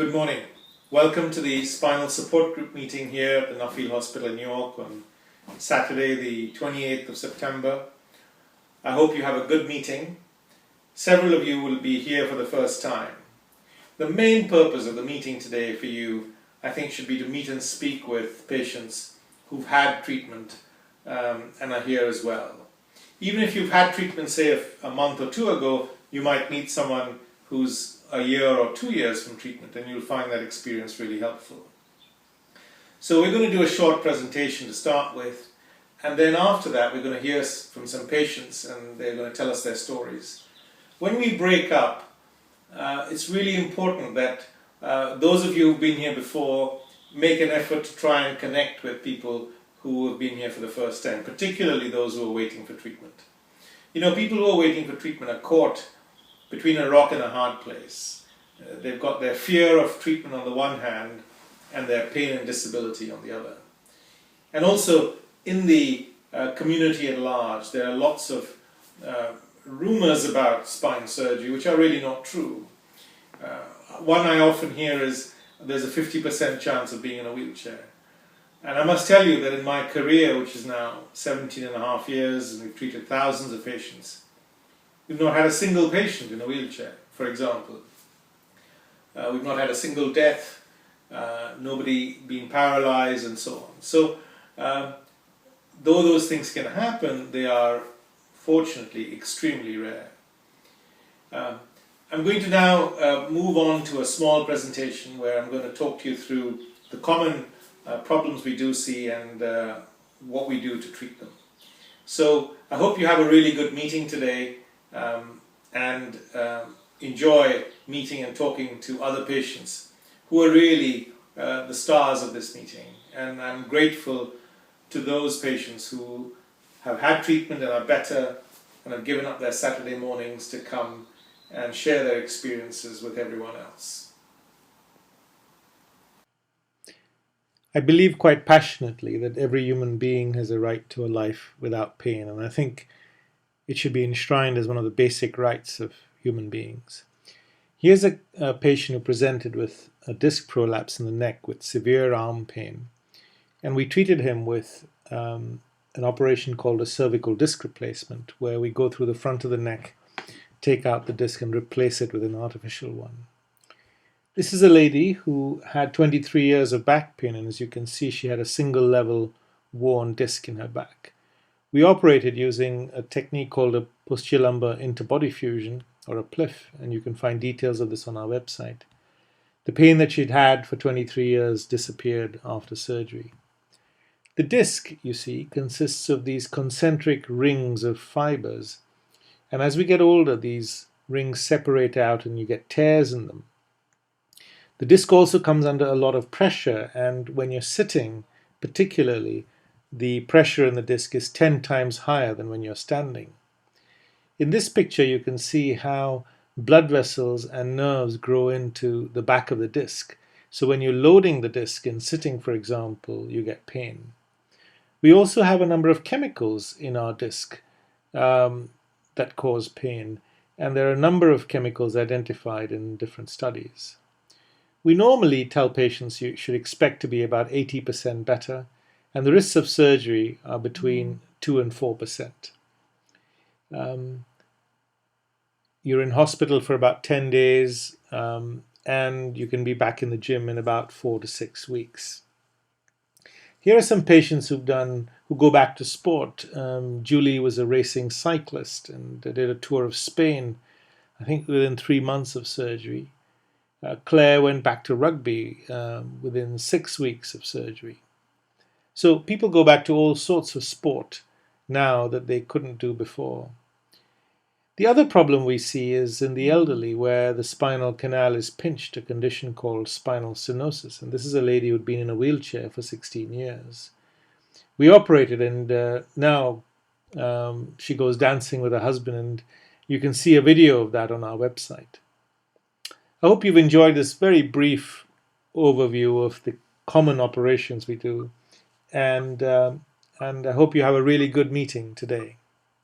Good morning. Welcome to the Spinal Support Group meeting here at the Nuffield Hospital in New York on Saturday the 28th of September. I hope you have a good meeting. Several of you will be here for the first time. The main purpose of the meeting today for you, I think, should be to meet and speak with patients who've had treatment and are here as well. Even if you've had treatment, say, a month or two ago, you might meet someone who's a year or 2 years from treatment, and you'll find that experience really helpful. So we're going to do a short presentation to start with, and then after that we're going to hear from some patients and they're going to tell us their stories. When we break up, it's really important that those of you who've been here before make an effort to try and connect with people who have been here for the first time, particularly those who are waiting for treatment. You know, people who are waiting for treatment are caught between a rock and a hard place. They've got their fear of treatment on the one hand and their pain and disability on the other. And also in the community at large, there are lots of rumors about spine surgery which are really not true. One I often hear is there's a 50% chance of being in a wheelchair. And I must tell you that in my career, which is now 17 and a half years, and we've treated thousands of patients, we've not had a single patient in a wheelchair, for example. We've not had a single death, nobody being paralyzed, and so on. So, though those things can happen, they are fortunately extremely rare. I'm going to now move on to a small presentation where I'm going to talk to you through the common problems we do see and what we do to treat them. So, I hope you have a really good meeting today. And enjoy meeting and talking to other patients who are really the stars of this meeting. And I'm grateful to those patients who have had treatment and are better and have given up their Saturday mornings to come and share their experiences with everyone else. I believe quite passionately that every human being has a right to a life without pain, and I think it should be enshrined as one of the basic rights of human beings. Here's a patient who presented with a disc prolapse in the neck with severe arm pain, and we treated him with an operation called a cervical disc replacement, where we go through the front of the neck, take out the disc and replace it with an artificial one. This is a lady who had 23 years of back pain, and as you can see, she had a single level worn disc in her back. We operated using a technique called a Posterior Lumber Interbody Fusion, or a PLIF, and you can find details of this on our website. The pain that she'd had for 23 years disappeared after surgery. The disc, you see, consists of these concentric rings of fibers, and as we get older, these rings separate out and you get tears in them. The disc also comes under a lot of pressure, and when you're sitting, particularly, the pressure in the disc is 10 times higher than when you're standing. In this picture, you can see how blood vessels and nerves grow into the back of the disc. So when you're loading the disc and sitting, for example, you get pain. We also have a number of chemicals in our disc that cause pain, and there are a number of chemicals identified in different studies. We normally tell patients you should expect to be about 80% better, and the risks of surgery are between 2 and 4%. You're in hospital for about 10 days, and you can be back in the gym in about 4 to 6 weeks. Here are some patients who go back to sport. Julie was a racing cyclist and did a tour of Spain, I think within 3 months of surgery. Claire went back to rugby within 6 weeks of surgery. So people go back to all sorts of sport now that they couldn't do before. The other problem we see is in the elderly, where the spinal canal is pinched, a condition called spinal stenosis. And this is a lady who'd been in a wheelchair for 16 years. We operated, and now she goes dancing with her husband, and you can see a video of that on our website. I hope you've enjoyed this very brief overview of the common operations we do. And I hope you have a really good meeting today.